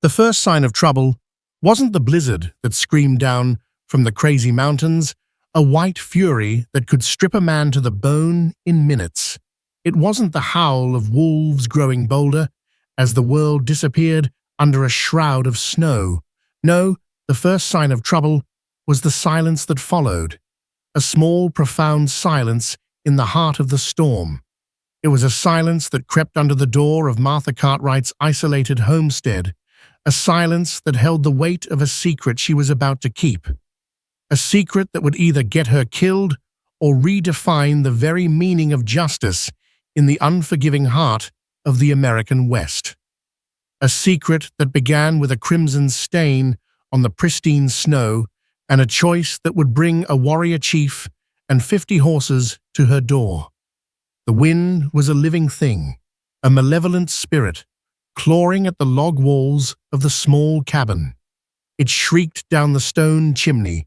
The first sign of trouble wasn't the blizzard that screamed down from the crazy mountains, a white fury that could strip a man to the bone in minutes. It wasn't the howl of wolves growing bolder as the world disappeared under a shroud of snow. No, the first sign of trouble was the silence that followed, a small, profound silence in the heart of the storm. It was a silence that crept under the door of Martha Cartwright's isolated homestead, a silence that held the weight of a secret she was about to keep, a secret that would either get her killed or redefine the very meaning of justice in the unforgiving heart of the American West. A secret that began with a crimson stain on the pristine snow and a choice that would bring a warrior chief and 50 horses to her door. The wind was a living thing, a malevolent spirit, clawing at the log walls of the small cabin. It shrieked down the stone chimney,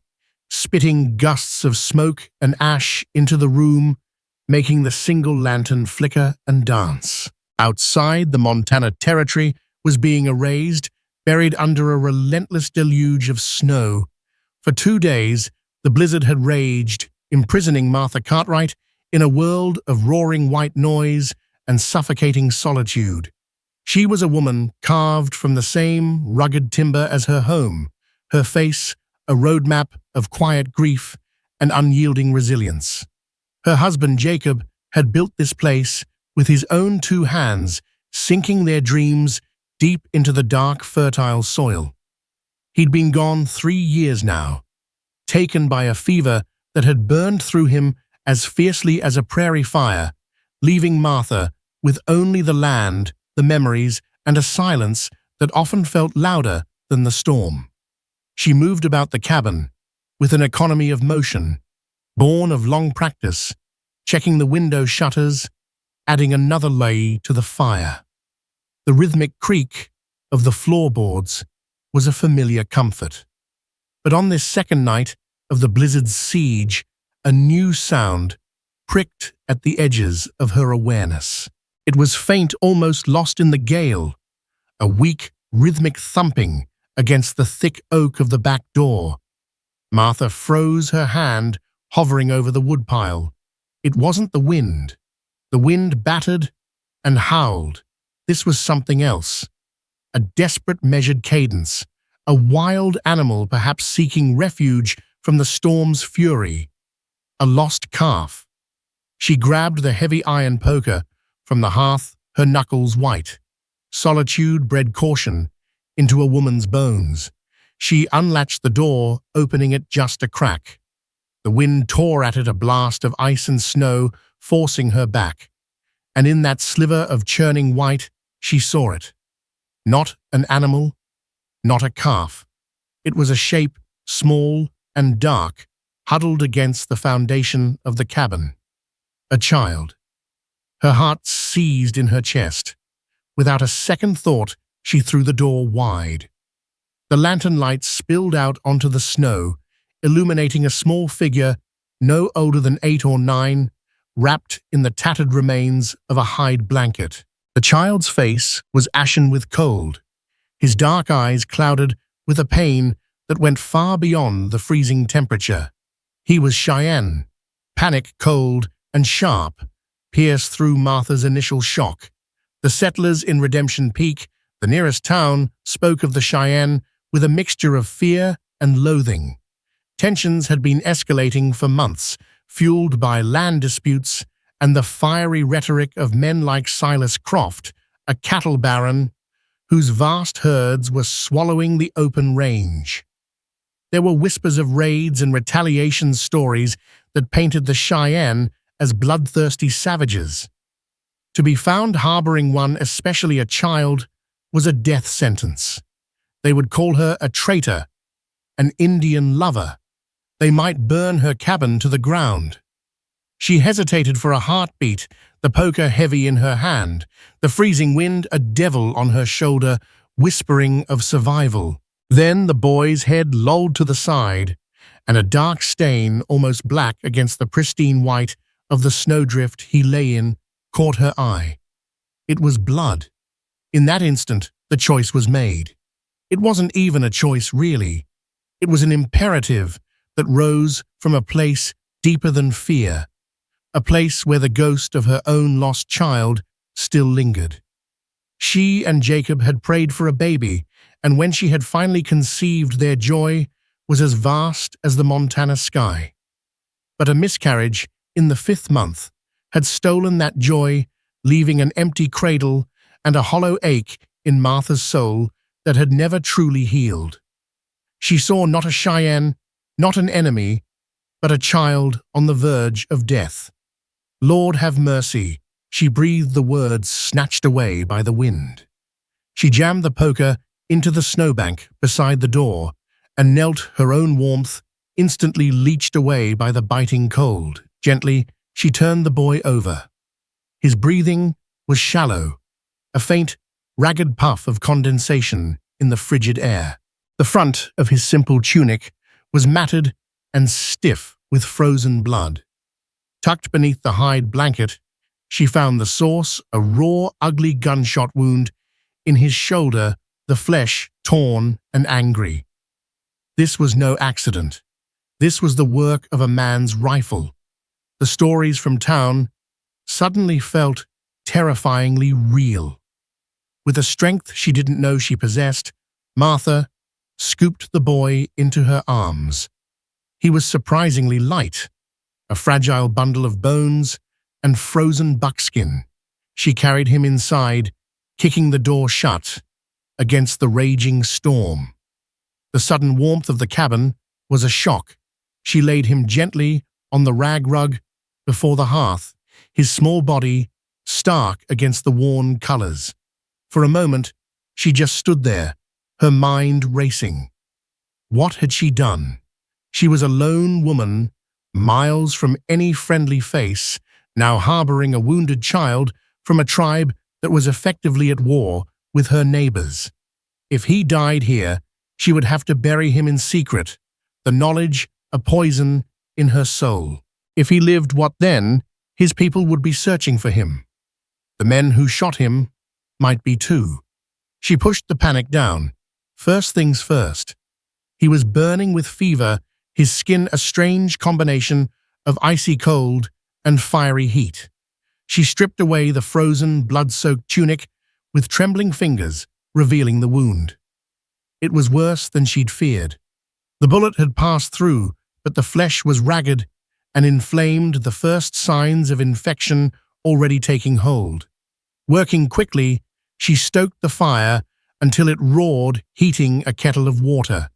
spitting gusts of smoke and ash into the room, making the single lantern flicker and dance. Outside, the Montana Territory was being erased, buried under a relentless deluge of snow. For 2 days, the blizzard had raged, imprisoning Martha Cartwright in a world of roaring white noise and suffocating solitude. She was a woman carved from the same rugged timber as her home, her face a roadmap of quiet grief and unyielding resilience. Her husband Jacob had built this place with his own 2 hands, sinking their dreams deep into the dark, fertile soil. He'd been gone 3 years now, taken by a fever that had burned through him as fiercely as a prairie fire, leaving Martha with only the land, the memories, and a silence that often felt louder than the storm. She moved about the cabin with an economy of motion, born of long practice, checking the window shutters, adding another lay to the fire. The rhythmic creak of the floorboards was a familiar comfort. But on this second night of the blizzard's siege, a new sound pricked at the edges of her awareness. It was faint, almost lost in the gale, a weak, rhythmic thumping against the thick oak of the back door. Martha froze, her hand hovering over the woodpile. It wasn't the wind. The wind battered and howled. This was something else. A desperate, measured cadence, a wild animal perhaps seeking refuge from the storm's fury. A lost calf. She grabbed the heavy iron poker from the hearth, her knuckles white. Solitude bred caution into a woman's bones. She unlatched the door, opening it just a crack. The wind tore at it, a blast of ice and snow, forcing her back. And in that sliver of churning white, she saw it. Not an animal, not a calf. It was a shape, small and dark, huddled against the foundation of the cabin. A child. Her heart seized in her chest. Without a second thought, she threw the door wide. The lantern light spilled out onto the snow, illuminating a small figure no older than 8 or 9, wrapped in the tattered remains of a hide blanket. The child's face was ashen with cold, his dark eyes clouded with a pain that went far beyond the freezing temperature. He was Cheyenne, panic, cold, and sharp, pierced through Martha's initial shock. The settlers in Redemption Peak, the nearest town, spoke of the Cheyenne with a mixture of fear and loathing. Tensions had been escalating for months, fueled by land disputes and the fiery rhetoric of men like Silas Croft, a cattle baron whose vast herds were swallowing the open range. There were whispers of raids and retaliation stories that painted the Cheyenne as bloodthirsty savages. To be found harboring one, especially a child, was a death sentence. They would call her a traitor, an Indian lover. They might burn her cabin to the ground. She hesitated for a heartbeat, the poker heavy in her hand, the freezing wind a devil on her shoulder, whispering of survival. Then the boy's head lolled to the side, and a dark stain, almost black against the pristine white of the snowdrift he lay in, caught her eye. It was blood. In that instant, the choice was made. It wasn't even a choice, really. It was an imperative that rose from a place deeper than fear, a place where the ghost of her own lost child still lingered. She and Jacob had prayed for a baby, and when she had finally conceived, their joy was as vast as the Montana sky. But a miscarriage in the 5th month had stolen that joy, leaving an empty cradle and a hollow ache in Martha's soul that had never truly healed. She saw not a Cheyenne, not an enemy, but a child on the verge of death. "Lord, have mercy," she breathed, the words snatched away by the wind. She jammed the poker into the snowbank beside the door and knelt, her own warmth instantly leached away by the biting cold. Gently, she turned the boy over. His breathing was shallow, a faint, ragged puff of condensation in the frigid air. The front of his simple tunic was matted and stiff with frozen blood. Tucked beneath the hide blanket, she found the source, a raw, ugly gunshot wound in his shoulder, the flesh torn and angry. This was no accident. This was the work of a man's rifle. The stories from town suddenly felt terrifyingly real. With a strength she didn't know she possessed, Martha scooped the boy into her arms. He was surprisingly light, a fragile bundle of bones and frozen buckskin. She carried him inside, kicking the door shut against the raging storm. The sudden warmth of the cabin was a shock. She laid him gently on the rag rug before the hearth, his small body stark against the worn colors. For a moment, she just stood there, her mind racing. What had she done? She was a lone woman, miles from any friendly face, now harboring a wounded child from a tribe that was effectively at war with her neighbors. If he died here, she would have to bury him in secret, the knowledge a poison in her soul. If he lived, what then? His people would be searching for him. The men who shot him might be too. She pushed the panic down. First things first. He was burning with fever, his skin a strange combination of icy cold and fiery heat. She stripped away the frozen, blood-soaked tunic with trembling fingers, revealing the wound. It was worse than she'd feared. The bullet had passed through, but the flesh was ragged and inflamed, the first signs of infection already taking hold. Working quickly, she stoked the fire until it roared, heating a kettle of water.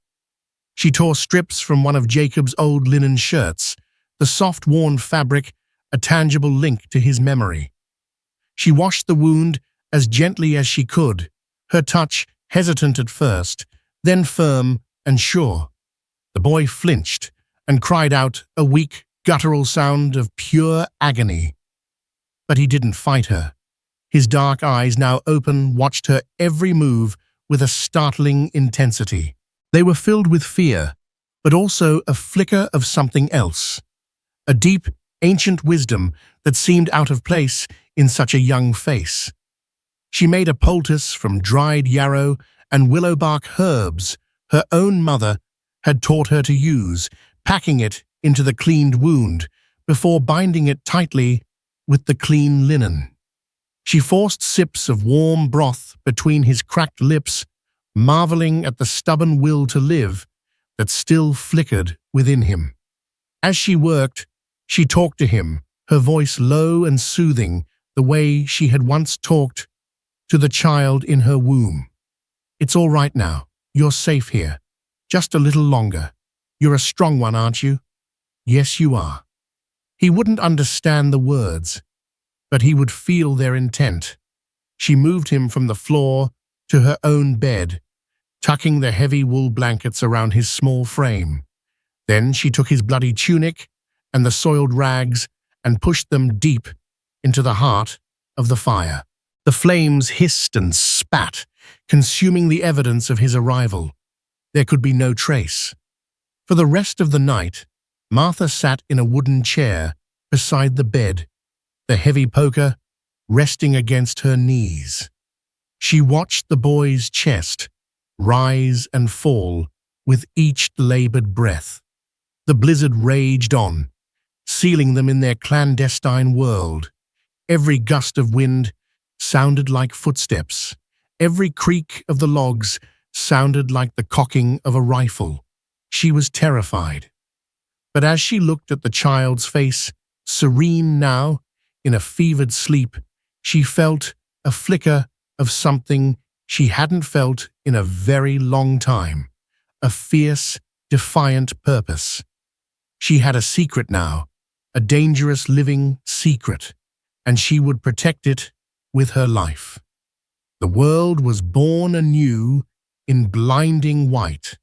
She tore strips from one of Jacob's old linen shirts, the soft, worn fabric, a tangible link to his memory. She washed the wound as gently as she could, her touch hesitant at first, then firm and sure. The boy flinched and cried out, a weak, guttural sound of pure agony. But he didn't fight her. His dark eyes, now open, watched her every move with a startling intensity. They were filled with fear, but also a flicker of something else. A deep, ancient wisdom that seemed out of place in such a young face. She made a poultice from dried yarrow and willowbark herbs her own mother had taught her to use, packing it into the cleaned wound before binding it tightly with the clean linen. She forced sips of warm broth between his cracked lips, marveling at the stubborn will to live that still flickered within him. As she worked, she talked to him, her voice low and soothing, the way she had once talked to the child in her womb. "It's all right now. You're safe here. Just a little longer. You're a strong one, aren't you?" "Yes, you are." He wouldn't understand the words, but he would feel their intent. She moved him from the floor to her own bed, tucking the heavy wool blankets around his small frame. Then she took his bloody tunic and the soiled rags and pushed them deep into the heart of the fire. The flames hissed and spat, consuming the evidence of his arrival. There could be no trace. For the rest of the night, Martha sat in a wooden chair beside the bed, the heavy poker resting against her knees. She watched the boy's chest, rise and fall with each labored breath. The blizzard raged on, sealing them in their clandestine world. Every gust of wind sounded like footsteps. Every creak of the logs sounded like the cocking of a rifle. She was terrified. But as she looked at the child's face, serene now, in a fevered sleep, she felt a flicker of something she hadn't felt in a very long time, a fierce, defiant purpose. She had a secret now, a dangerous living secret, and she would protect it with her life. The world was born anew in blinding white.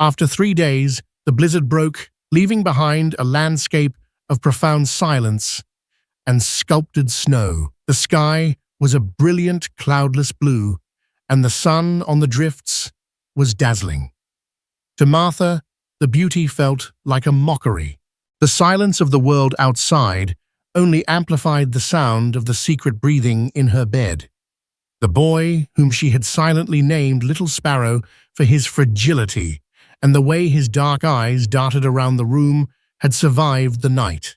After 3 days, the blizzard broke, leaving behind a landscape of profound silence and sculpted snow. The sky was a brilliant, cloudless blue, and the sun on the drifts was dazzling. To Martha, the beauty felt like a mockery. The silence of the world outside only amplified the sound of the secret breathing in her bed. The boy, whom she had silently named Little Sparrow for his fragility and the way his dark eyes darted around the room, had survived the night.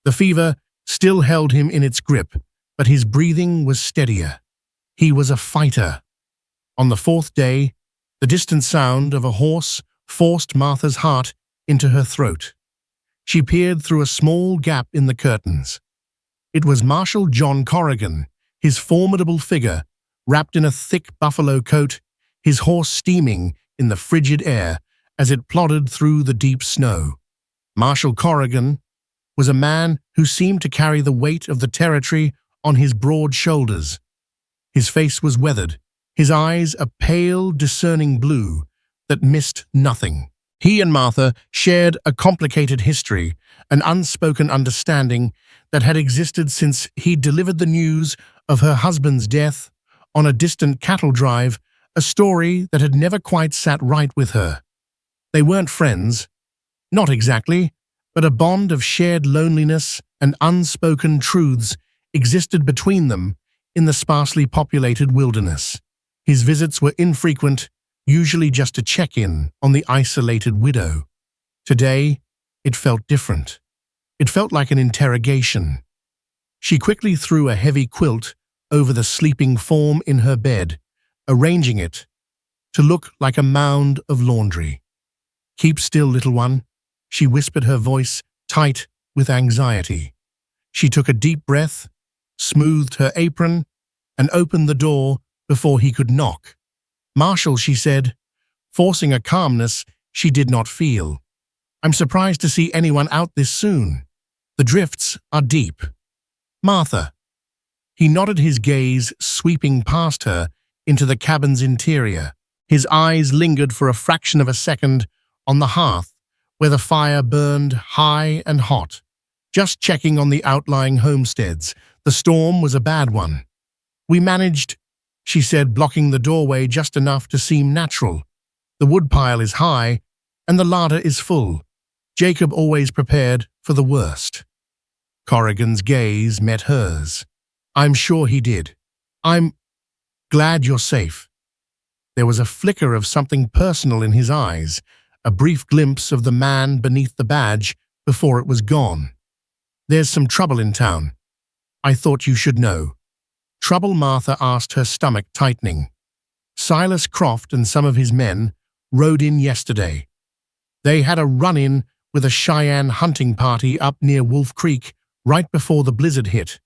The fever still held him in its grip, but his breathing was steadier. He was a fighter. On the 4th day, the distant sound of a horse forced Martha's heart into her throat. She peered through a small gap in the curtains. It was Marshal John Corrigan, his formidable figure, wrapped in a thick buffalo coat, his horse steaming in the frigid air as it plodded through the deep snow. Marshal Corrigan was a man who seemed to carry the weight of the territory on his broad shoulders. His face was weathered, his eyes a pale, discerning blue that missed nothing. He and Martha shared a complicated history, an unspoken understanding that had existed since he'd delivered the news of her husband's death on a distant cattle drive, a story that had never quite sat right with her. They weren't friends, not exactly, but a bond of shared loneliness and unspoken truths existed between them in the sparsely populated wilderness. His visits were infrequent, usually just a check-in on the isolated widow. Today, it felt different. It felt like an interrogation. She quickly threw a heavy quilt over the sleeping form in her bed, arranging it to look like a mound of laundry. "Keep still, little one," she whispered, her voice tight with anxiety. She took a deep breath, smoothed her apron, and opened the door before he could knock. "Marshal," she said, forcing a calmness she did not feel. "I'm surprised to see anyone out this soon. The drifts are deep." "Martha." He nodded, his gaze sweeping past her into the cabin's interior. His eyes lingered for a fraction of a second on the hearth, where the fire burned high and hot. "Just checking on the outlying homesteads. The storm was a bad one." "We managed," she said, blocking the doorway just enough to seem natural. "The woodpile is high, and the larder is full. Jacob always prepared for the worst." Corrigan's gaze met hers. "I'm sure he did. I'm glad you're safe." There was a flicker of something personal in his eyes, a brief glimpse of the man beneath the badge before it was gone. "There's some trouble in town. I thought you should know." "Trouble?" Martha asked, her stomach tightening. "Silas Croft and some of his men rode in yesterday. They had a run-in with a Cheyenne hunting party up near Wolf Creek right before the blizzard hit."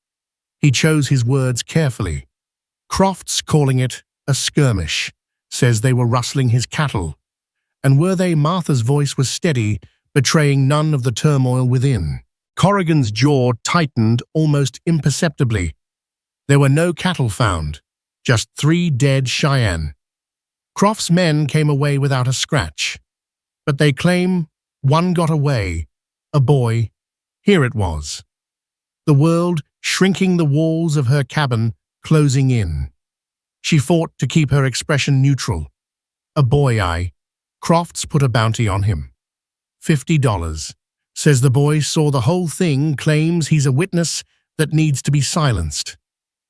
He chose his words carefully. "Croft's calling it a skirmish. Says they were rustling his cattle." "And were they?" Martha's voice was steady, betraying none of the turmoil within. Corrigan's jaw tightened almost imperceptibly. "There were no cattle found, just 3 dead Cheyenne. Croft's men came away without a scratch. But they claim one got away, a boy. Here it was." The world shrinking, the walls of her cabin closing in. She fought to keep her expression neutral. "A boy, Crofts put a bounty on him. $50. Says the boy saw the whole thing, claims he's a witness that needs to be silenced."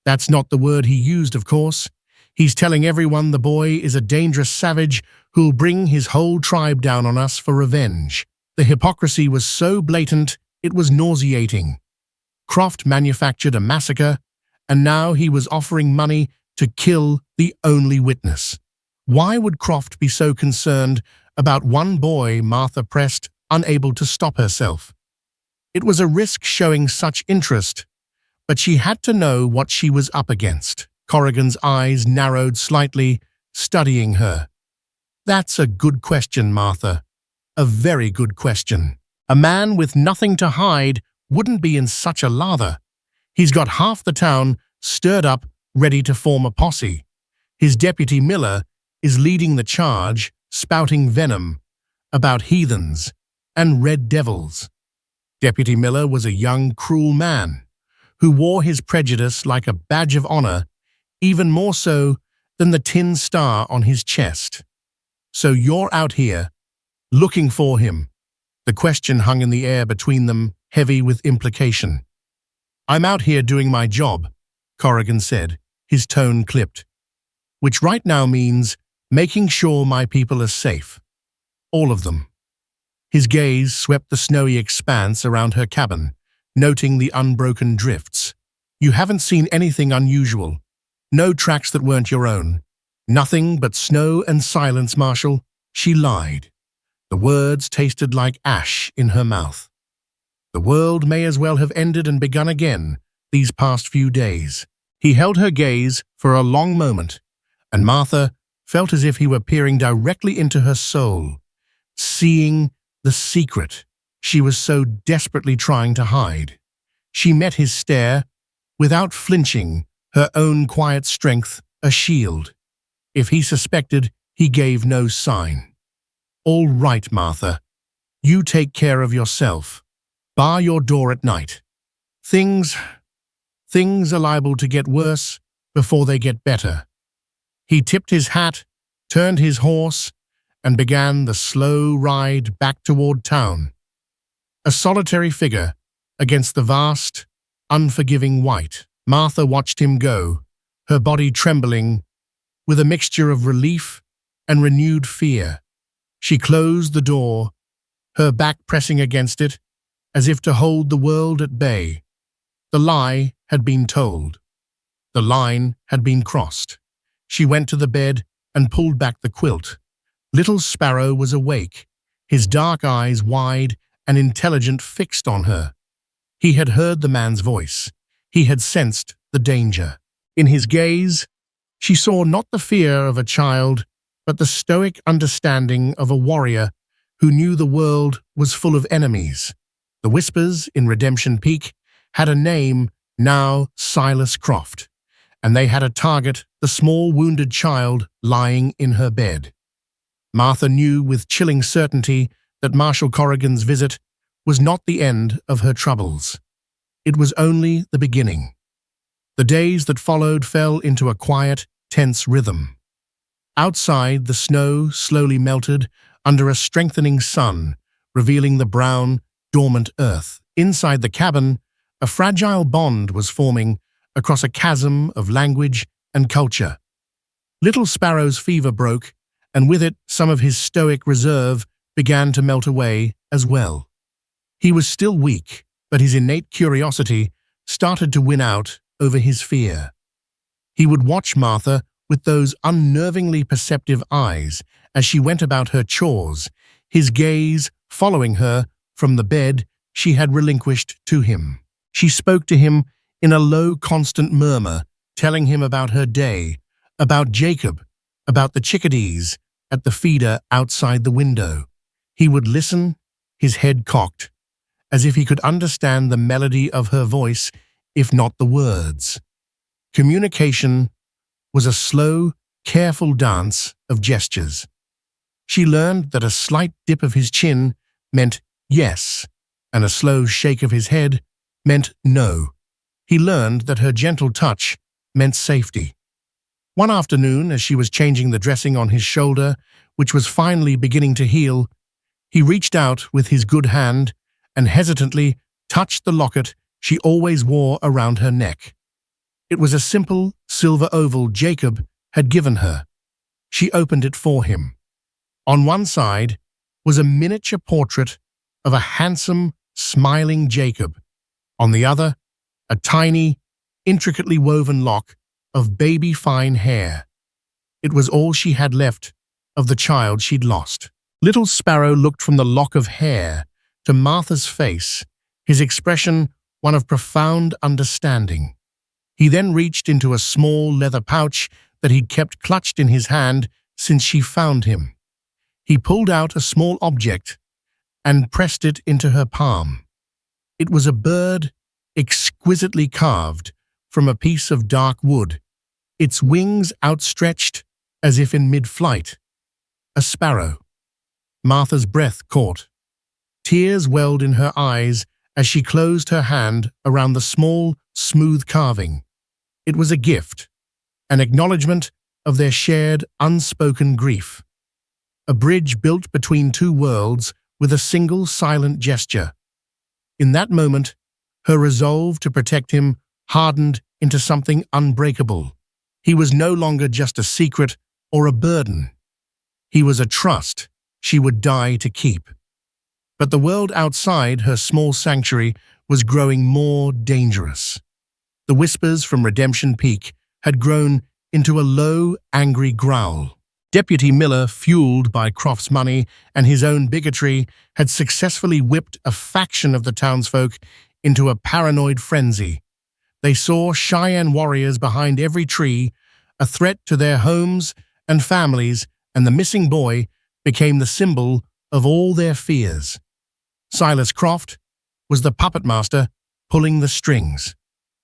That's not the word he used, of course. He's telling everyone the boy is a dangerous savage who'll bring his whole tribe down on us for revenge. The hypocrisy was so blatant, it was nauseating. Croft manufactured a massacre, and now he was offering money to kill the only witness. Why would Croft be so concerned about one boy? Martha pressed, unable to stop herself. It was a risk showing such interest, but she had to know what she was up against. Corrigan's eyes narrowed slightly, studying her. That's a good question, Martha. A very good question. A man with nothing to hide wouldn't be in such a lather. He's got half the town stirred up, ready to form a posse. His deputy Miller is leading the charge, spouting venom about heathens and red devils. Deputy Miller was a young, cruel man who wore his prejudice like a badge of honor, even more so than the tin star on his chest. So you're out here, looking for him. The question hung in the air between them, heavy with implication. I'm out here doing my job, Corrigan said, his tone clipped, which right now means making sure my people are safe. All of them. His gaze swept the snowy expanse around her cabin, noting the unbroken drifts. You haven't seen anything unusual. No tracks that weren't your own. Nothing but snow and silence, Marshal. She lied. The words tasted like ash in her mouth. The world may as well have ended and begun again these past few days. He held her gaze for a long moment, and Martha felt as if he were peering directly into her soul, seeing the secret she was so desperately trying to hide. She met his stare without flinching, her own quiet strength a shield. If he suspected, he gave no sign. All right, Martha. You take care of yourself. Bar your door at night. Things are liable to get worse before they get better. He tipped his hat, turned his horse, and began the slow ride back toward town. A solitary figure against the vast, unforgiving white. Martha watched him go, her body trembling with a mixture of relief and renewed fear. She closed the door, her back pressing against it, as if to hold the world at bay. The lie had been told. The line had been crossed. She went to the bed and pulled back the quilt. Little Sparrow was awake, his dark eyes wide and intelligent fixed on her. He had heard the man's voice. He had sensed the danger. In his gaze, she saw not the fear of a child, but the stoic understanding of a warrior who knew the world was full of enemies. The Whispers in Redemption Peak had a name, now Silas Croft, and they had a target, the small wounded child lying in her bed. Martha knew with chilling certainty that Marshal Corrigan's visit was not the end of her troubles. It was only the beginning. The days that followed fell into a quiet, tense rhythm. Outside, the snow slowly melted under a strengthening sun, revealing the brown, dormant earth. Inside the cabin, a fragile bond was forming across a chasm of language and culture. Little Sparrow's fever broke, and with it some of his stoic reserve began to melt away as well. He was still weak, but his innate curiosity started to win out over his fear. He would watch Martha with those unnervingly perceptive eyes as she went about her chores, his gaze following her from the bed she had relinquished to him. She spoke to him in a low, constant murmur, telling him about her day, about Jacob, about the chickadees at the feeder outside the window. He would listen, his head cocked, as if he could understand the melody of her voice, if not the words. Communication was a slow, careful dance of gestures. She learned that a slight dip of his chin meant yes, and a slow shake of his head meant no. He learned that her gentle touch meant safety. One afternoon, as she was changing the dressing on his shoulder, which was finally beginning to heal, he reached out with his good hand and hesitantly touched the locket she always wore around her neck. It was a simple, silver oval Jacob had given her. She opened it for him. On one side was a miniature portrait of a handsome, smiling Jacob. On the other, a tiny, intricately woven lock of baby-fine hair. It was all she had left of the child she'd lost. Little Sparrow looked from the lock of hair to Martha's face, his expression one of profound understanding. He then reached into a small leather pouch that he'd kept clutched in his hand since she found him. He pulled out a small object and pressed it into her palm. It was a bird exquisitely carved from a piece of dark wood, its wings outstretched as if in mid-flight. A sparrow. Martha's breath caught. Tears welled in her eyes as she closed her hand around the small, smooth carving. It was a gift, an acknowledgement of their shared, unspoken grief. A bridge built between two worlds with a single silent gesture. In that moment, her resolve to protect him hardened into something unbreakable. He was no longer just a secret or a burden. He was a trust she would die to keep. But the world outside her small sanctuary was growing more dangerous. The whispers from Redemption Peak had grown into a low, angry growl. Deputy Miller, fueled by Croft's money and his own bigotry, had successfully whipped a faction of the townsfolk into a paranoid frenzy. They saw Cheyenne warriors behind every tree, a threat to their homes and families, and the missing boy became the symbol of all their fears. Silas Croft was the puppet master pulling the strings.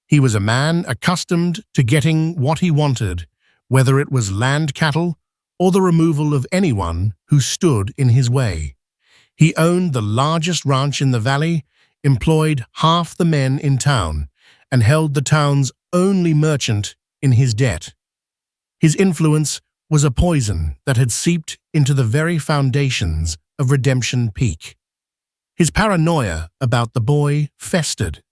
He was a man accustomed to getting what he wanted, whether it was land cattle or the removal of anyone who stood in his way. He owned the largest ranch in the valley, employed half the men in town, and held the town's only merchant in his debt. His influence was a poison that had seeped into the very foundations of Redemption Peak. His paranoia about the boy festered.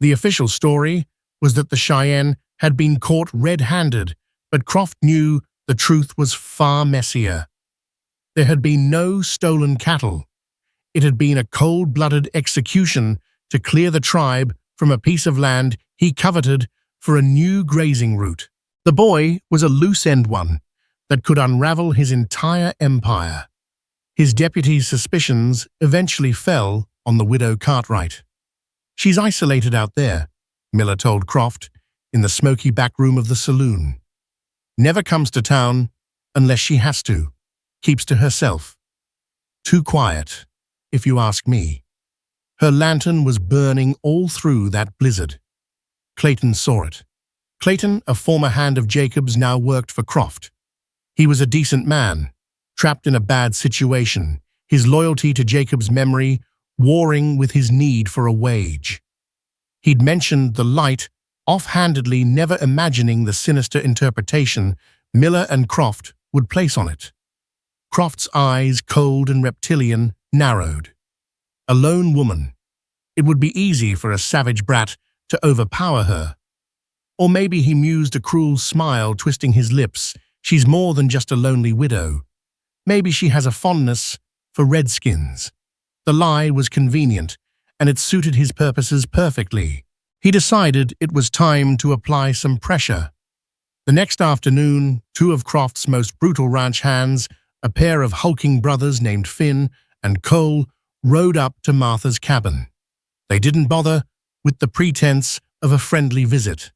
The official story was that the Cheyenne had been caught red-handed, but Croft knew the truth was far messier. There had been no stolen cattle. It had been a cold-blooded execution to clear the tribe from a piece of land he coveted for a new grazing route. The boy was a loose-end one that could unravel his entire empire. His deputy's suspicions eventually fell on the widow Cartwright. "She's isolated out there," Miller told Croft, in the smoky back room of the saloon. "Never comes to town unless she has to. Keeps to herself. Too quiet, if you ask me." Her lantern was burning all through that blizzard. Clayton saw it. Clayton, a former hand of Jacob's, now worked for Croft. He was a decent man, trapped in a bad situation, his loyalty to Jacob's memory warring with his need for a wage. He'd mentioned the light, offhandedly, never imagining the sinister interpretation Miller and Croft would place on it. Croft's eyes, cold and reptilian, narrowed. A lone woman. It would be easy for a savage brat to overpower her. Or maybe he mused, a cruel smile twisting his lips. She's more than just a lonely widow. Maybe she has a fondness for redskins. The lie was convenient, and it suited his purposes perfectly. He decided it was time to apply some pressure. The next afternoon, two of Croft's most brutal ranch hands, a pair of hulking brothers named Finn and Cole, rode up to Martha's cabin. They didn't bother with the pretense of a friendly visit.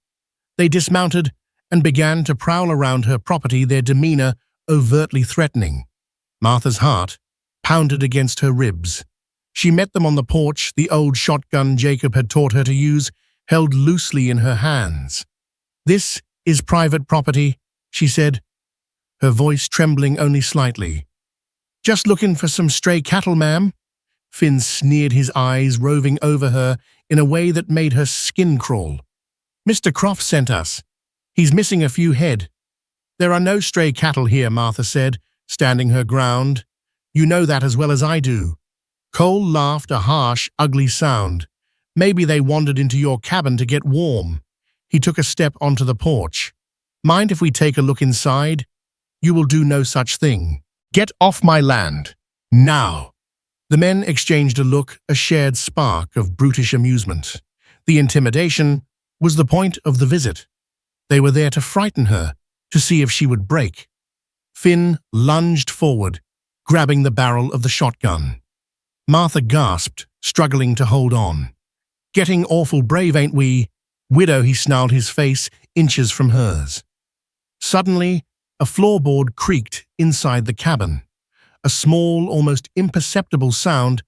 They dismounted and began to prowl around her property, their demeanor overtly threatening. Martha's heart pounded against her ribs. She met them on the porch, the old shotgun Jacob had taught her to use, held loosely in her hands. "This is private property," she said, her voice trembling only slightly. "Just looking for some stray cattle, ma'am." Finn sneered, his eyes roving over her in a way that made her skin crawl. "Mr. Croft sent us. He's missing a few head." "There are no stray cattle here," Martha said, standing her ground. "You know that as well as I do." Cole laughed, a harsh, ugly sound. "Maybe they wandered into your cabin to get warm." He took a step onto the porch. Mind if we take a look inside? You will do no such thing. Get off my land. Now. The men exchanged a look, a shared spark of brutish amusement. The intimidation was the point of the visit. They were there to frighten her, to see if she would break. Finn lunged forward, grabbing the barrel of the shotgun. Martha gasped, struggling to hold on. Getting awful brave, ain't we? Widow, he snarled, his face inches from hers. Suddenly, a floorboard creaked inside the cabin. A small, almost imperceptible sound,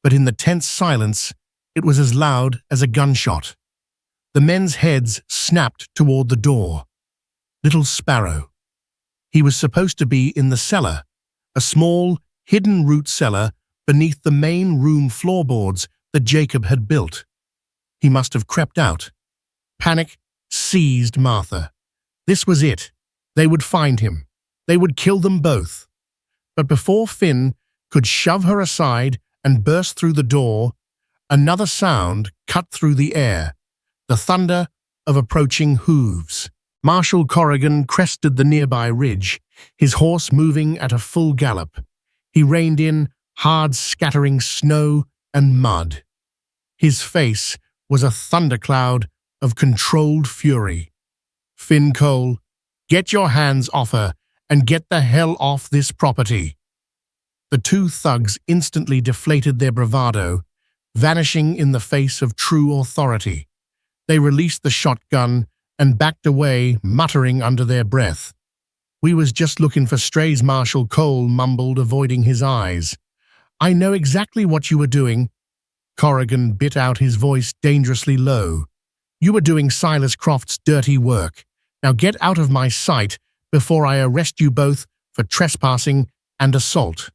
but in the tense silence, it was as loud as a gunshot. The men's heads snapped toward the door. Little Sparrow. He was supposed to be in the cellar, a small, hidden root cellar beneath the main room floorboards that Jacob had built. He must have crept out. Panic seized Martha. This was it. They would find him. They would kill them both. But before Finn could shove her aside and burst through the door, another sound cut through the air, the thunder of approaching hooves. Marshal Corrigan crested the nearby ridge, his horse moving at a full gallop. He reined in, hard scattering snow and mud. His face was a thundercloud of controlled fury. Finn Cole, get your hands off her and get the hell off this property. The two thugs instantly deflated their bravado, vanishing in the face of true authority. They released the shotgun and backed away, muttering under their breath. We was just looking for strays, Marshal Cole mumbled, avoiding his eyes. I know exactly what you were doing. Corrigan bit out, his voice dangerously low. You were doing Silas Croft's dirty work. Now get out of my sight before I arrest you both for trespassing and assault.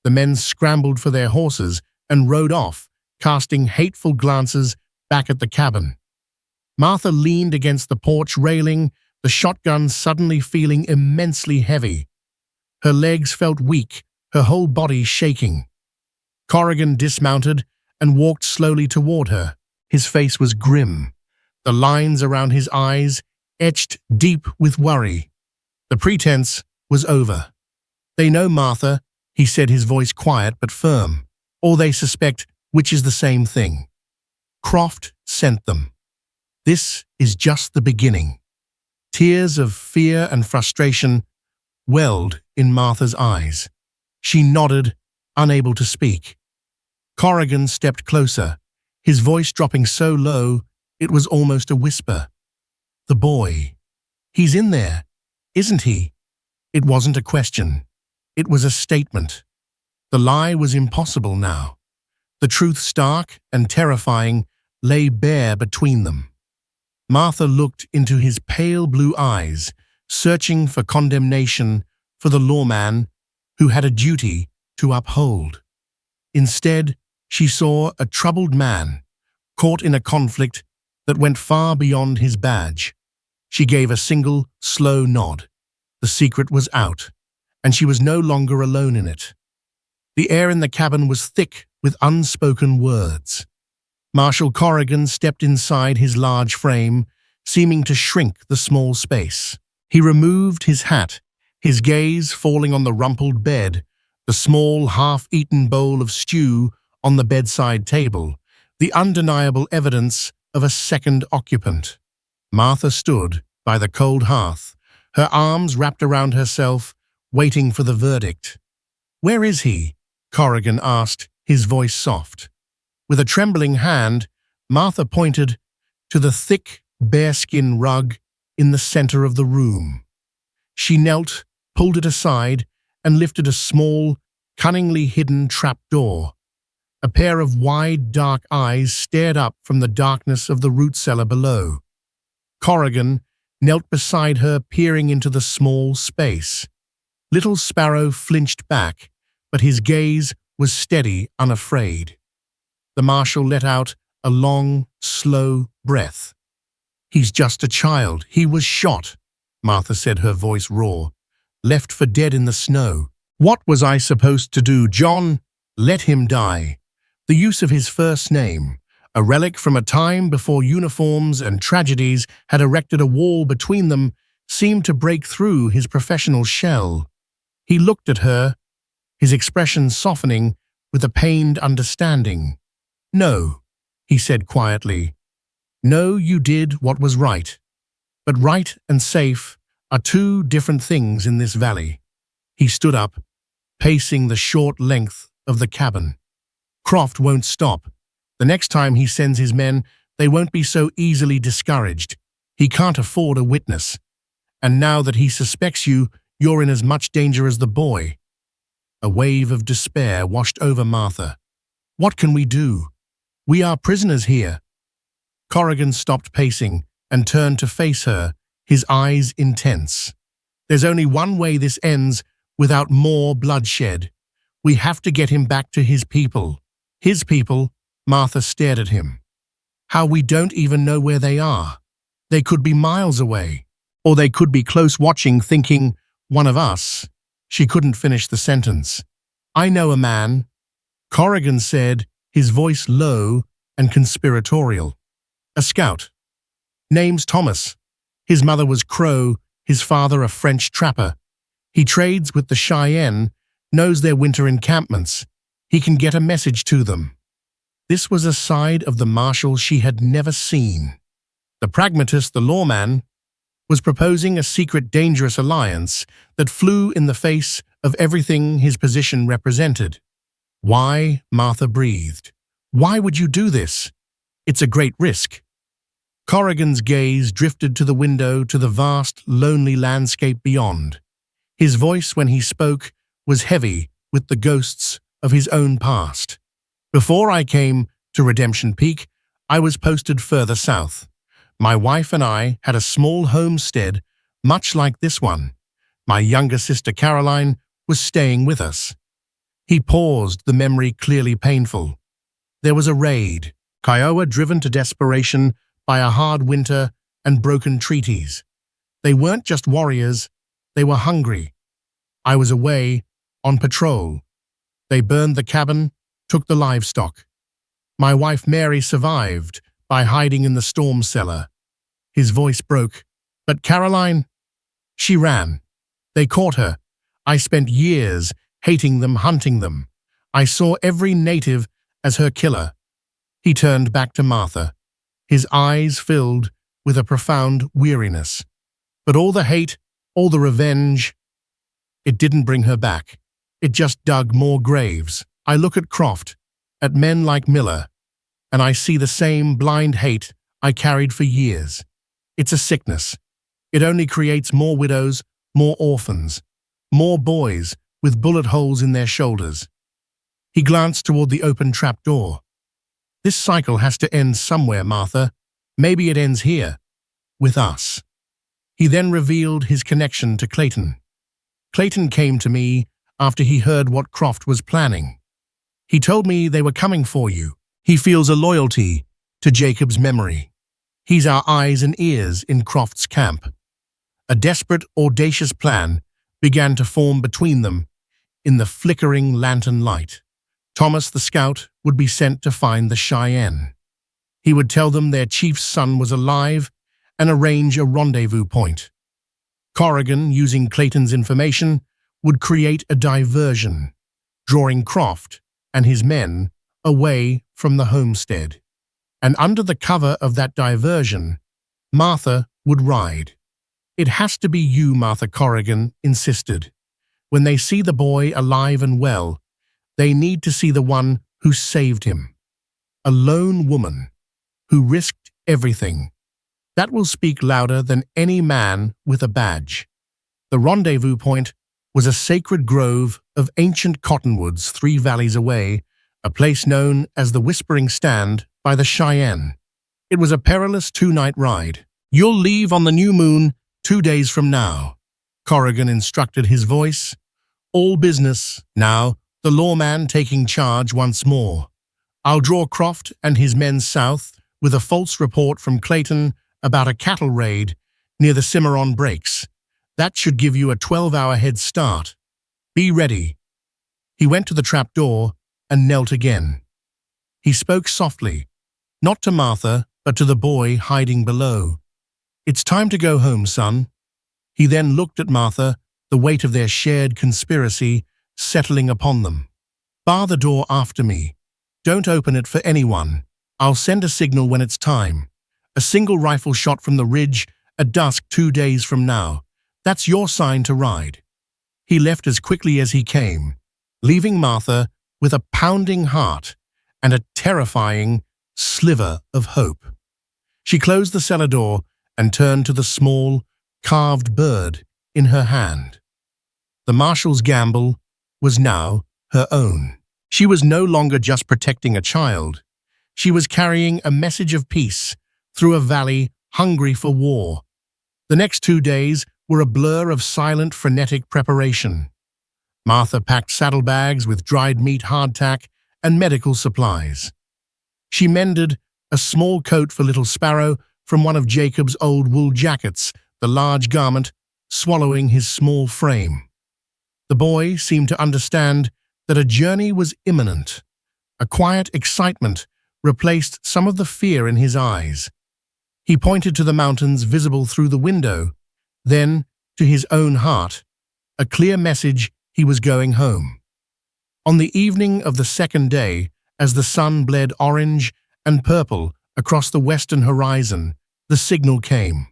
The men scrambled for their horses and rode off, casting hateful glances back at the cabin. Martha leaned against the porch railing, the shotgun suddenly feeling immensely heavy. Her legs felt weak, her whole body shaking. Corrigan dismounted and walked slowly toward her. His face was grim, the lines around his eyes etched deep with worry. The pretense was over. They know Martha, he said, his voice quiet but firm. Or they suspect, which is the same thing. Croft sent them. This is just the beginning. Tears of fear and frustration welled in Martha's eyes. She nodded, unable to speak. Corrigan stepped closer, his voice dropping so low it was almost a whisper. The boy. He's in there, isn't he? It wasn't a question. It was a statement. The lie was impossible now. The truth, stark and terrifying, lay bare between them. Martha looked into his pale blue eyes, searching for condemnation for the lawman who had a duty to uphold. Instead, she saw a troubled man, caught in a conflict that went far beyond his badge. She gave a single, slow nod. The secret was out, and she was no longer alone in it. The air in the cabin was thick with unspoken words. Marshal Corrigan stepped inside his large frame, seeming to shrink the small space. He removed his hat, his gaze falling on the rumpled bed, the small, half-eaten bowl of stew on the bedside table, the undeniable evidence of a second occupant. Martha stood by the cold hearth, her arms wrapped around herself, waiting for the verdict. "Where is he?" Corrigan asked, his voice soft. With a trembling hand, Martha pointed to the thick, bearskin rug in the center of the room. She knelt, pulled it aside, and lifted a small, cunningly hidden trapdoor. A pair of wide, dark eyes stared up from the darkness of the root cellar below. Corrigan knelt beside her, peering into the small space. Little Sparrow flinched back, but his gaze was steady, unafraid. The marshal let out a long, slow breath. "He's just a child. He was shot," Martha said, her voice raw. "Left for dead in the snow. What was I supposed to do, John? Let him die." The use of his first name, a relic from a time before uniforms and tragedies had erected a wall between them, seemed to break through his professional shell. He looked at her, his expression softening with a pained understanding. "No," he said quietly. "No, you did what was right. But right and safe are two different things in this valley." He stood up, pacing the short length of the cabin. "Croft won't stop. The next time he sends his men, they won't be so easily discouraged. He can't afford a witness. And now that he suspects you, you're in as much danger as the boy." A wave of despair washed over Martha. "What can we do? We are prisoners here." Corrigan stopped pacing and turned to face her, his eyes intense. "There's only one way this ends without more bloodshed. We have to get him back to his people." "His people?" Martha stared at him. "How, we don't even know where they are. They could be miles away. Or they could be close watching, thinking, 'One of us.'" She couldn't finish the sentence. "I know a man," Corrigan said, his voice low and conspiratorial. "A scout. Name's Thomas. His mother was Crow, his father a French trapper. He trades with the Cheyenne, knows their winter encampments. He can get a message to them." This was a side of the marshal she had never seen. The pragmatist, the lawman, was proposing a secret, dangerous alliance that flew in the face of everything his position represented. "Why?" Martha breathed. "Why would you do this? It's a great risk." Corrigan's gaze drifted to the window, to the vast, lonely landscape beyond. His voice, when he spoke, was heavy with the ghosts of his own past. "Before I came to Redemption Peak, I was posted further south. My wife and I had a small homestead, much like this one. My younger sister Caroline was staying with us." He paused, the memory clearly painful. There was a raid, Kiowa driven to desperation by a hard winter and broken treaties. They weren't just warriors, they were hungry. I was away, on patrol. They burned the cabin, took the livestock. My wife Mary survived by hiding in the storm cellar. His voice broke. "But Caroline?" "She ran. They caught her. I spent years hating them, hunting them. I saw every native as her killer." He turned back to Martha, his eyes filled with a profound weariness. "But all the hate, all the revenge, it didn't bring her back. It just dug more graves. I look at Croft, at men like Miller, and I see the same blind hate I carried for years. It's a sickness. It only creates more widows, more orphans, more boys with bullet holes in their shoulders." He glanced toward the open trapdoor. "This cycle has to end somewhere, Martha. Maybe it ends here, with us." He then revealed his connection to Clayton. "Clayton came to me after he heard what Croft was planning. He told me they were coming for you. He feels a loyalty to Jacob's memory. He's our eyes and ears in Croft's camp." A desperate, audacious plan began to form between them in the flickering lantern light. Thomas the scout would be sent to find the Cheyenne. He would tell them their chief's son was alive and arrange a rendezvous point. Corrigan, using Clayton's information, would create a diversion, drawing Croft and his men away from the homestead. And under the cover of that diversion, Martha would ride. "It has to be you," Martha Corrigan insisted. "When they see the boy alive and well, they need to see the one who saved him. A lone woman who risked everything. That will speak louder than any man with a badge." The rendezvous point was a sacred grove of ancient cottonwoods 3 valleys away, a place known as the Whispering Stand by the Cheyenne. It was a perilous 2-night ride. "You'll leave on the new moon 2 days from now," Corrigan instructed, his voice all business. Now, the lawman taking charge once more. "I'll draw Croft and his men south with a false report from Clayton about a cattle raid near the Cimarron Breaks. That should give you a 12-hour head start. Be ready." He went to the trapdoor and knelt again. He spoke softly, not to Martha, but to the boy hiding below. "It's time to go home, son. He then looked at Martha, the weight of their shared conspiracy settling upon them. "Bar the door after me. Don't open it for anyone. I'll send a signal when it's time. A single rifle shot from the ridge at dusk 2 days from now. That's your sign to ride." He left as quickly as he came, leaving Martha with a pounding heart and a terrifying sliver of hope. She closed the cellar door and turned to the small, carved bird in her hand. The marshal's gamble was now her own. She was no longer just protecting a child. She was carrying a message of peace through a valley hungry for war. The next 2 days were a blur of silent, frenetic preparation. Martha packed saddlebags with dried meat, hardtack, and medical supplies. She mended a small coat for little Sparrow from one of Jacob's old wool jackets, the large garment swallowing his small frame. The boy seemed to understand that a journey was imminent. A quiet excitement replaced some of the fear in his eyes. He pointed to the mountains visible through the window, then to his own heart, a clear message he was going home. On the evening of the second day, as the sun bled orange and purple across the western horizon, the signal came.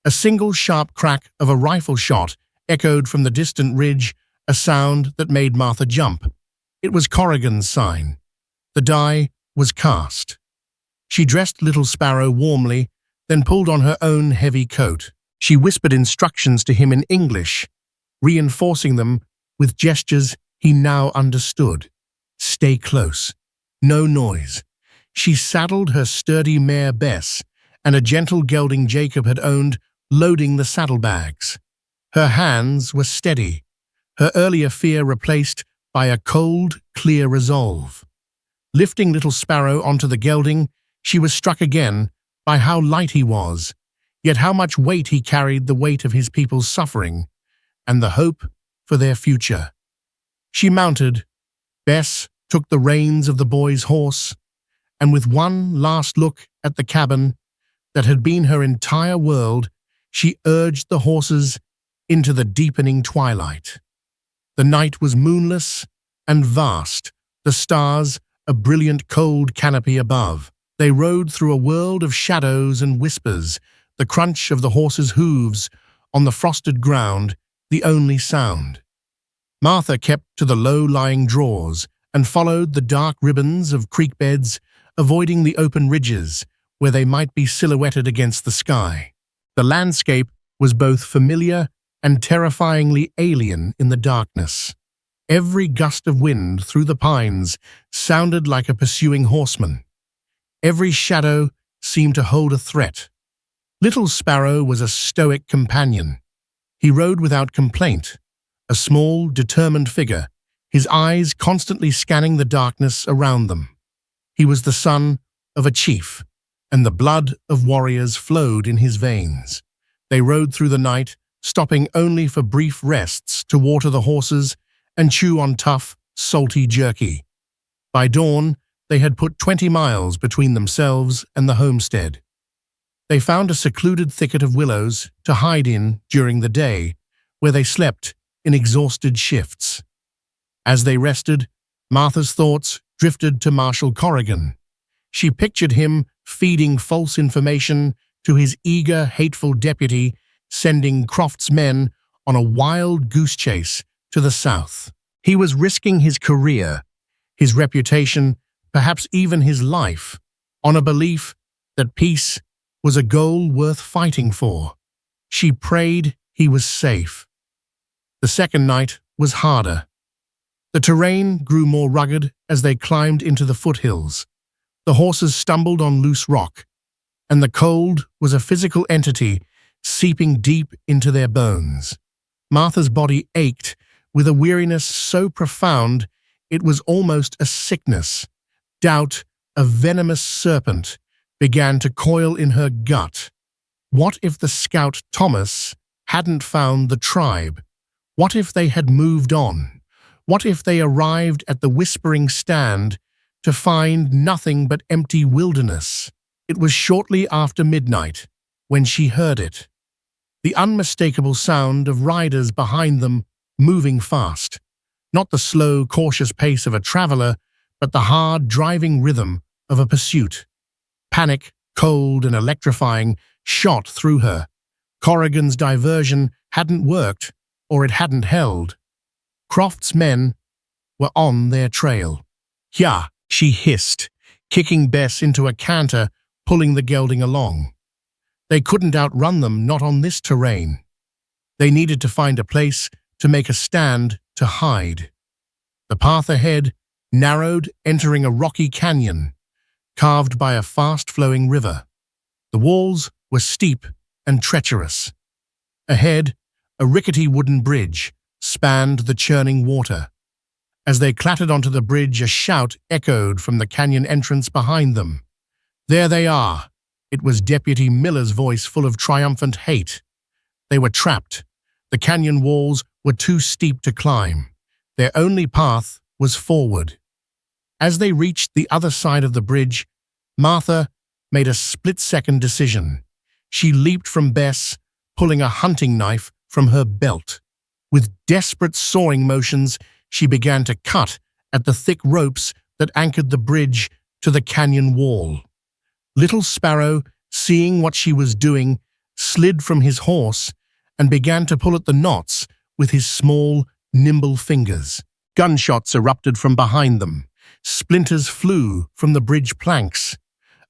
A single sharp crack of a rifle shot echoed from the distant ridge, a sound that made Martha jump. It was Corrigan's sign. The die was cast. She dressed little Sparrow warmly, then pulled on her own heavy coat. She whispered instructions to him in English, reinforcing them with gestures he now understood. Stay close. No noise. She saddled her sturdy mare Bess and a gentle gelding Jacob had owned, loading the saddlebags. Her hands were steady, her earlier fear replaced by a cold, clear resolve. Lifting little Sparrow onto the gelding, she was struck again by how light he was, yet how much weight he carried, the weight of his people's suffering and the hope for their future. She mounted. Bess took the reins of the boy's horse, and with one last look at the cabin that had been her entire world, she urged the horses into the deepening twilight. The night was moonless and vast, the stars a brilliant cold canopy above. They rode through a world of shadows and whispers, the crunch of the horses' hooves on the frosted ground the only sound. Martha kept to the low-lying draws and followed the dark ribbons of creek beds, avoiding the open ridges where they might be silhouetted against the sky. The landscape was both familiar and terrifyingly alien in the darkness. Every gust of wind through the pines sounded like a pursuing horseman. Every shadow seemed to hold a threat. Little Sparrow was a stoic companion. He rode without complaint, a small, determined figure, his eyes constantly scanning the darkness around them. He was the son of a chief, and the blood of warriors flowed in his veins. They rode through the night, stopping only for brief rests to water the horses and chew on tough, salty jerky. By dawn, they had put 20 miles between themselves and the homestead. They found a secluded thicket of willows to hide in during the day, where they slept in exhausted shifts. As they rested, Martha's thoughts drifted to Marshal Corrigan. She pictured him feeding false information to his eager, hateful deputy, sending Croft's men on a wild goose chase to the south. He was risking his career, his reputation, perhaps even his life, on a belief that peace was a goal worth fighting for. She prayed he was safe. The second night was harder. The terrain grew more rugged as they climbed into the foothills. The horses stumbled on loose rock, and the cold was a physical entity seeping deep into their bones. Martha's body ached with a weariness so profound it was almost a sickness. Doubt, a venomous serpent, began to coil in her gut. What if the scout Thomas hadn't found the tribe? What if they had moved on? What if they arrived at the Whispering Stand to find nothing but empty wilderness? It was shortly after midnight when she heard it. the unmistakable sound of riders behind them moving fast. Not the slow, cautious pace of a traveler, but the hard, driving rhythm of a pursuit. Panic, cold and electrifying, shot through her. Corrigan's diversion hadn't worked, or it hadn't held. Croft's men were on their trail. "Yeah," she hissed, kicking Bess into a canter, pulling the gelding along. They couldn't outrun them, not on this terrain. They needed to find a place to make a stand, to hide. The path ahead narrowed, entering a rocky canyon, carved by a fast-flowing river. The walls were steep and treacherous. Ahead, a rickety wooden bridge spanned the churning water. As they clattered onto the bridge, a shout echoed from the canyon entrance behind them. "There they are!" It was Deputy Miller's voice, full of triumphant hate. They were trapped. The canyon walls were too steep to climb. Their only path was forward. As they reached the other side of the bridge, Martha made a split-second decision. She leaped from Bess, pulling a hunting knife from her belt. With desperate sawing motions, she began to cut at the thick ropes that anchored the bridge to the canyon wall. Little Sparrow, seeing what she was doing, slid from his horse and began to pull at the knots with his small, nimble fingers. Gunshots erupted from behind them. Splinters flew from the bridge planks.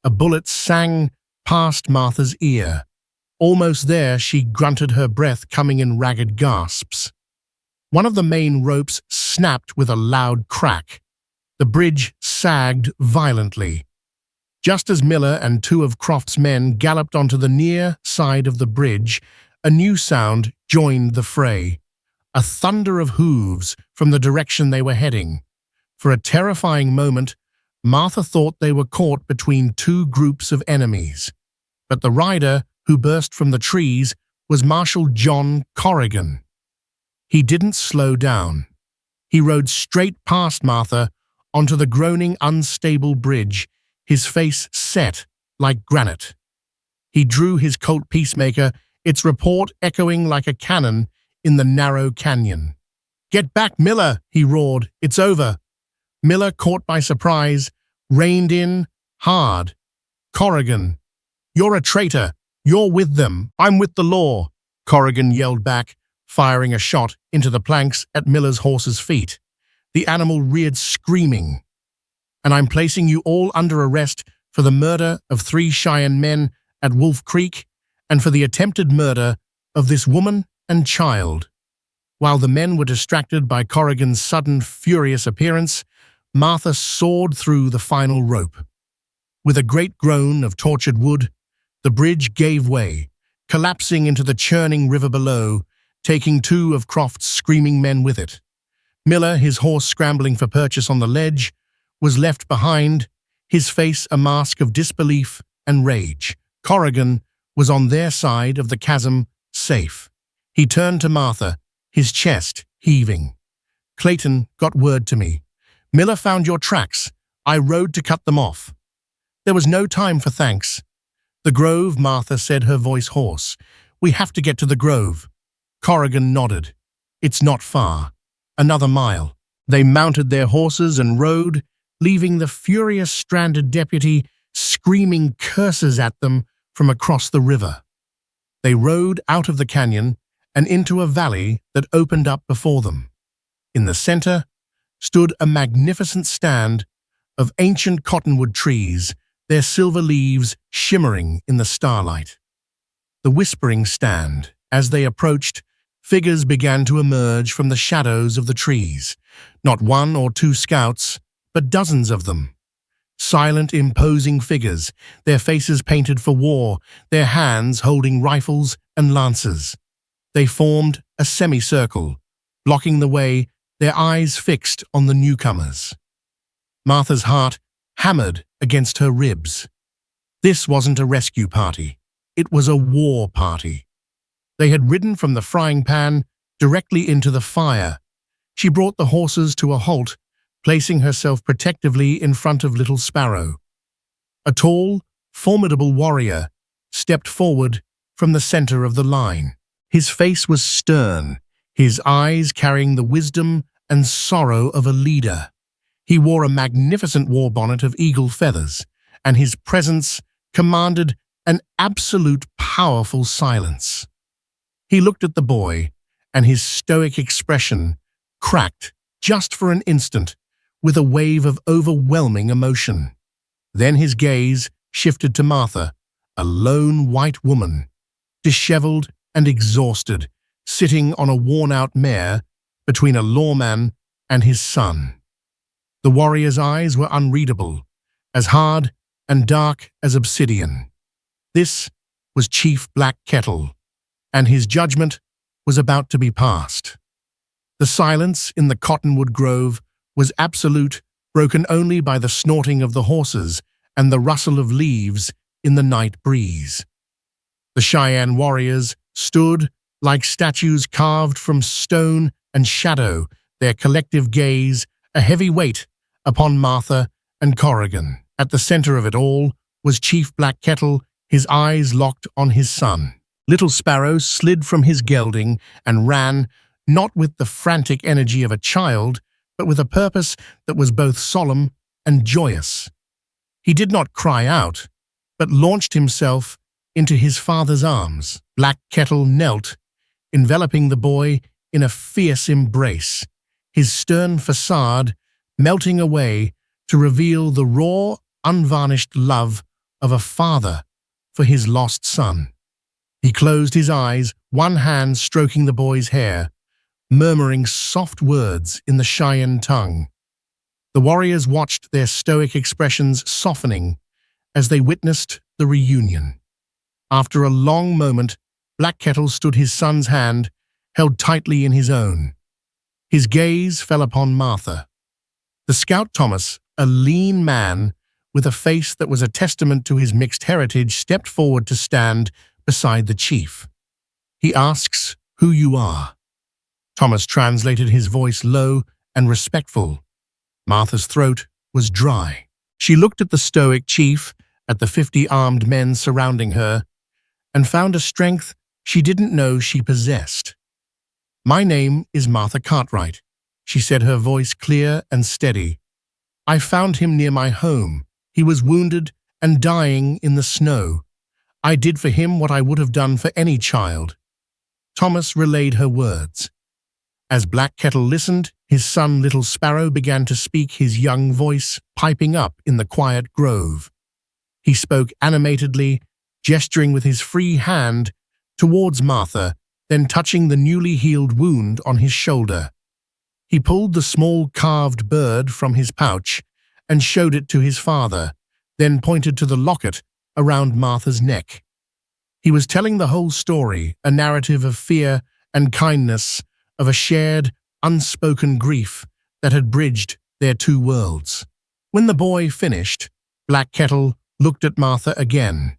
A bullet sang past Martha's ear. Almost there, she grunted, her breath coming in ragged gasps. One of the main ropes snapped with a loud crack. The bridge sagged violently. Just as Miller and two of Croft's men galloped onto the near side of the bridge, a new sound joined the fray. A thunder of hooves from the direction they were heading. For a terrifying moment, Martha thought they were caught between two groups of enemies. But the rider who burst from the trees was Marshal John Corrigan. He didn't slow down. He rode straight past Martha onto the groaning, unstable bridge, his face set like granite. He drew his Colt Peacemaker, its report echoing like a cannon in the narrow canyon. "Get back, Miller!" he roared. "It's over." Miller, caught by surprise, reined in hard. "Corrigan, you're a traitor. You're with them. I'm with the law," Corrigan yelled back, firing a shot into the planks at Miller's horse's feet. The animal reared screaming. "And I'm placing you all under arrest for the murder of 3 Cheyenne men at Wolf Creek and for the attempted murder of this woman and child." While the men were distracted by Corrigan's sudden, furious appearance, Martha sawed through the final rope. With a great groan of tortured wood, the bridge gave way, collapsing into the churning river below, taking 2 of Croft's screaming men with it. Miller, his horse scrambling for purchase on the ledge, was left behind, his face a mask of disbelief and rage. Corrigan was on their side of the chasm, safe. He turned to Martha, his chest heaving. "Clayton got word to me. Miller found your tracks. I rode to cut them off." "There was no time for thanks." "The Grove," Martha said, her voice hoarse. "We have to get to the Grove." Corrigan nodded. "It's not far. Another mile." They mounted their horses and rode, leaving the furious stranded deputy screaming curses at them from across the river. They rode out of the canyon and into a valley that opened up before them. In the center stood a magnificent stand of ancient cottonwood trees, their silver leaves shimmering in the starlight. The Whispering Stand. As they approached, figures began to emerge from the shadows of the trees. Not 1 or 2 scouts, but dozens of them. Silent, imposing figures, their faces painted for war, their hands holding rifles and lances. They formed a semicircle, blocking the way, their eyes fixed on the newcomers. Martha's heart hammered against her ribs. This wasn't a rescue party. It was a war party. They had ridden from the frying pan directly into the fire. She brought the horses to a halt, placing herself protectively in front of Little Sparrow. A tall, formidable warrior stepped forward from the center of the line. His face was stern, his eyes carrying the wisdom and sorrow of a leader. He wore a magnificent war bonnet of eagle feathers, and his presence commanded an absolute powerful silence. He looked at the boy, and his stoic expression cracked just for an instant with a wave of overwhelming emotion. Then his gaze shifted to Martha, a lone white woman, disheveled and exhausted, sitting on a worn-out mare between a lawman and his son. The warrior's eyes were unreadable, as hard and dark as obsidian. This was Chief Black Kettle, and his judgment was about to be passed. The silence in the cottonwood grove was absolute, broken only by the snorting of the horses and the rustle of leaves in the night breeze. The Cheyenne warriors stood like statues carved from stone and shadow, their collective gaze a heavy weight upon Martha and Corrigan. At the center of it all was Chief Black Kettle, his eyes locked on his son. Little Sparrow slid from his gelding and ran, not with the frantic energy of a child, but with a purpose that was both solemn and joyous. He did not cry out, but launched himself into his father's arms. Black Kettle knelt, enveloping the boy in a fierce embrace, his stern facade melting away to reveal the raw, unvarnished love of a father for his lost son. He closed his eyes, one hand stroking the boy's hair, murmuring soft words in the Cheyenne tongue. The warriors watched their stoic expressions softening as they witnessed the reunion. After a long moment, Black Kettle stood his son's hand, held tightly in his own. His gaze fell upon Martha. The scout Thomas, a lean man with a face that was a testament to his mixed heritage, stepped forward to stand beside the chief. He asks who you are. Thomas translated, his voice low and respectful. Martha's throat was dry. She looked at the stoic chief, at the 50 armed men surrounding her, and found a strength she didn't know she possessed. My name is Martha Cartwright, she said, her voice clear and steady. I found him near my home. He was wounded and dying in the snow. I did for him what I would have done for any child. Thomas relayed her words. As Black Kettle listened, his son Little Sparrow began to speak, his young voice piping up in the quiet grove. He spoke animatedly, gesturing with his free hand towards Martha, then touching the newly healed wound on his shoulder. He pulled the small carved bird from his pouch and showed it to his father, then pointed to the locket around Martha's neck. He was telling the whole story, a narrative of fear and kindness, of a shared, unspoken grief that had bridged their two worlds. When the boy finished, Black Kettle looked at Martha again,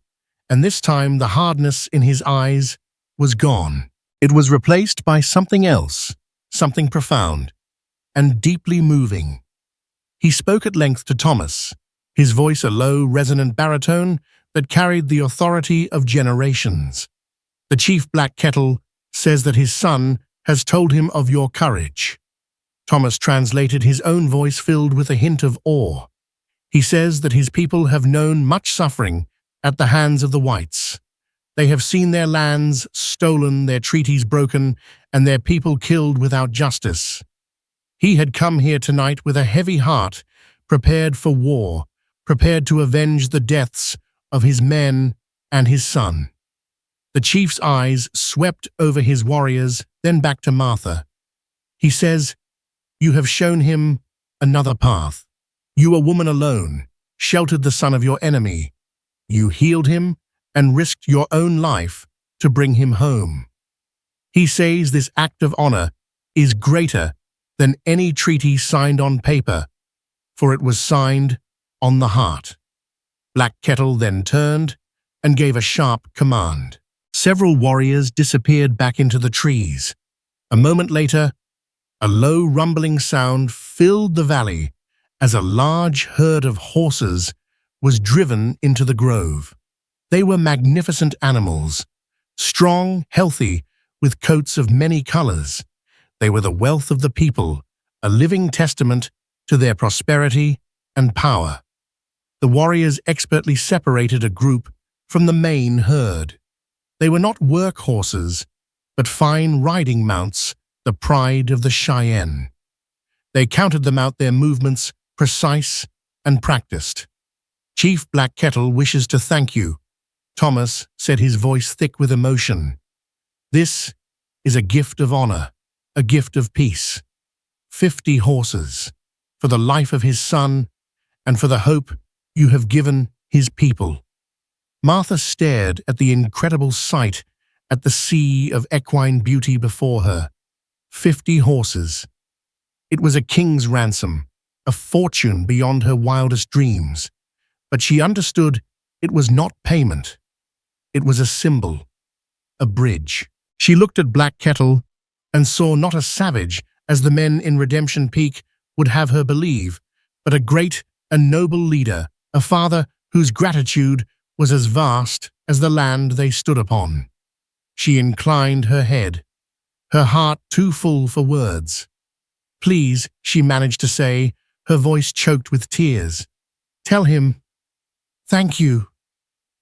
and this time the hardness in his eyes was gone. It was replaced by something else, something profound and deeply moving. He spoke at length to Thomas, his voice a low, resonant baritone that carried the authority of generations. The Chief Black Kettle says that his son has told him of your courage. Thomas translated, his own voice filled with a hint of awe. He says that his people have known much suffering at the hands of the whites. They have seen their lands stolen, their treaties broken, and their people killed without justice. He had come here tonight with a heavy heart, prepared for war, prepared to avenge the deaths of his men and his son. The chief's eyes swept over his warriors, then back to Martha. He says, you have shown him another path. You, a woman alone, sheltered the son of your enemy. You healed him and risked your own life to bring him home. He says this act of honor is greater than any treaty signed on paper, for it was signed on the heart. Black Kettle then turned and gave a sharp command. Several warriors disappeared back into the trees. A moment later, a low rumbling sound filled the valley as a large herd of horses was driven into the grove. They were magnificent animals, strong, healthy, with coats of many colors. They were the wealth of the people, a living testament to their prosperity and power. The warriors expertly separated a group from the main herd. They were not workhorses, but fine riding mounts, the pride of the Cheyenne. They counted them out, their movements precise and practiced. "Chief Black Kettle wishes to thank you," Thomas said, his voice thick with emotion. "This is a gift of honor, a gift of peace. 50 horses, for the life of his son and for the hope you have given his people." Martha stared at the incredible sight, at the sea of equine beauty before her. 50 horses. It was a king's ransom, a fortune beyond her wildest dreams. But she understood it was not payment. It was a symbol, a bridge. She looked at Black Kettle and saw not a savage, as the men in Redemption Peak would have her believe, but a great and noble leader, a father whose gratitude was as vast as the land they stood upon. She inclined her head, her heart too full for words. "Please," she managed to say, her voice choked with tears. "Tell him, thank you."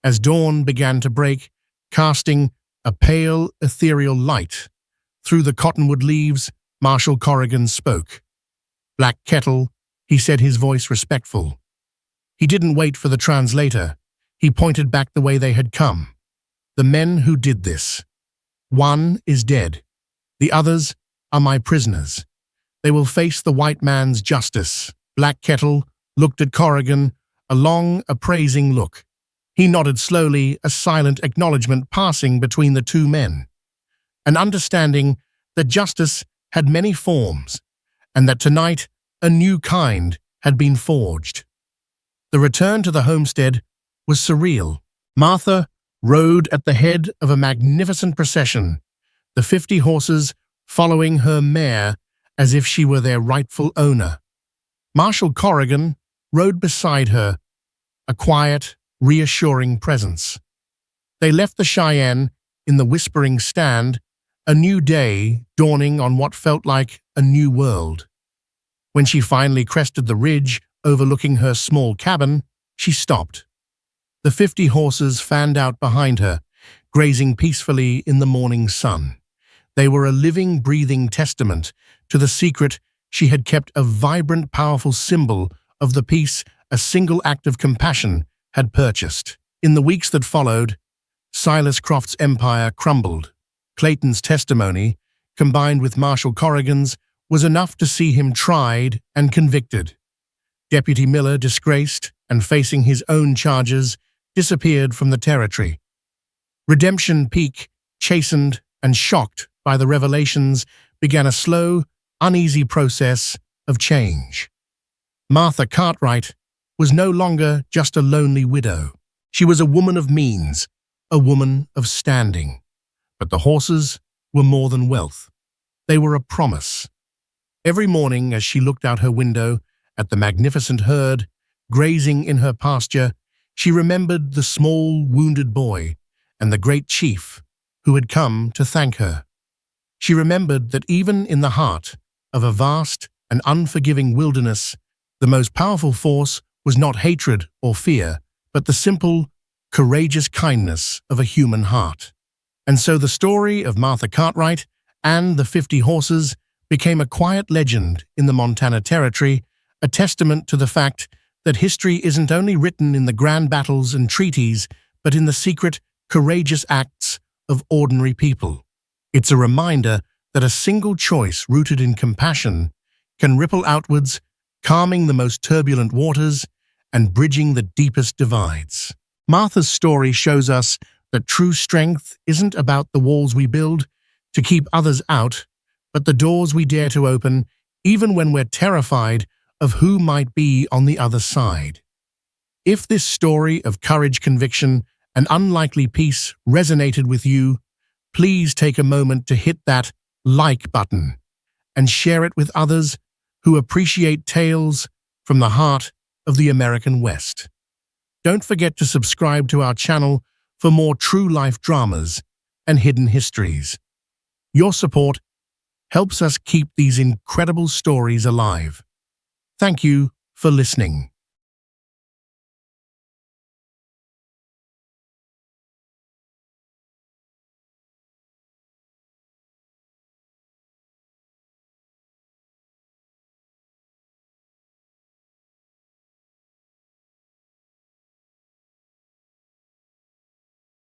As dawn began to break, casting a pale, ethereal light through the cottonwood leaves, Marshal Corrigan spoke. "Black Kettle," he said, his voice respectful. He didn't wait for the translator. He pointed back the way they had come. "The men who did this. One is dead. The others are my prisoners. They will face the white man's justice." Black Kettle looked at Corrigan, a long, appraising look. He nodded slowly, a silent acknowledgement passing between the two men. An understanding that justice had many forms, and that tonight a new kind had been forged. The return to the homestead was surreal. Martha rode at the head of a magnificent procession, the 50 horses following her mare as if she were their rightful owner. Marshal Corrigan rode beside her, a quiet, reassuring presence. They left the Cheyenne in the whispering stand, a new day dawning on what felt like a new world. When she finally crested the ridge overlooking her small cabin, she stopped. The 50 horses fanned out behind her, grazing peacefully in the morning sun. They were a living, breathing testament to the secret she had kept, a vibrant, powerful symbol of the peace a single act of compassion had purchased. In the weeks that followed, Silas Croft's empire crumbled. Clayton's testimony, combined with Marshal Corrigan's, was enough to see him tried and convicted. Deputy Miller, disgraced and facing his own charges, disappeared from the territory. Redemption Peak, chastened and shocked by the revelations, began a slow, uneasy process of change. Martha Cartwright was no longer just a lonely widow. She was a woman of means, a woman of standing. But the horses were more than wealth. They were a promise. Every morning, as she looked out her window at the magnificent herd grazing in her pasture, she remembered the small, wounded boy and the great chief who had come to thank her. She remembered that even in the heart of a vast and unforgiving wilderness, the most powerful force was not hatred or fear, but the simple, courageous kindness of a human heart. And so the story of Martha Cartwright and the 50 horses became a quiet legend in the Montana Territory, a testament to the fact that history isn't only written in the grand battles and treaties, but in the secret, courageous acts of ordinary people. It's a reminder that a single choice rooted in compassion can ripple outwards, calming the most turbulent waters and bridging the deepest divides. Martha's story shows us that true strength isn't about the walls we build to keep others out, but the doors we dare to open, even when we're terrified of who might be on the other side. If this story of courage, conviction, and unlikely peace resonated with you, please take a moment to hit that like button and share it with others who appreciate tales from the heart of the American West. Don't forget to subscribe to our channel for more true life dramas and hidden histories. Your support helps us keep these incredible stories alive. Thank you for listening.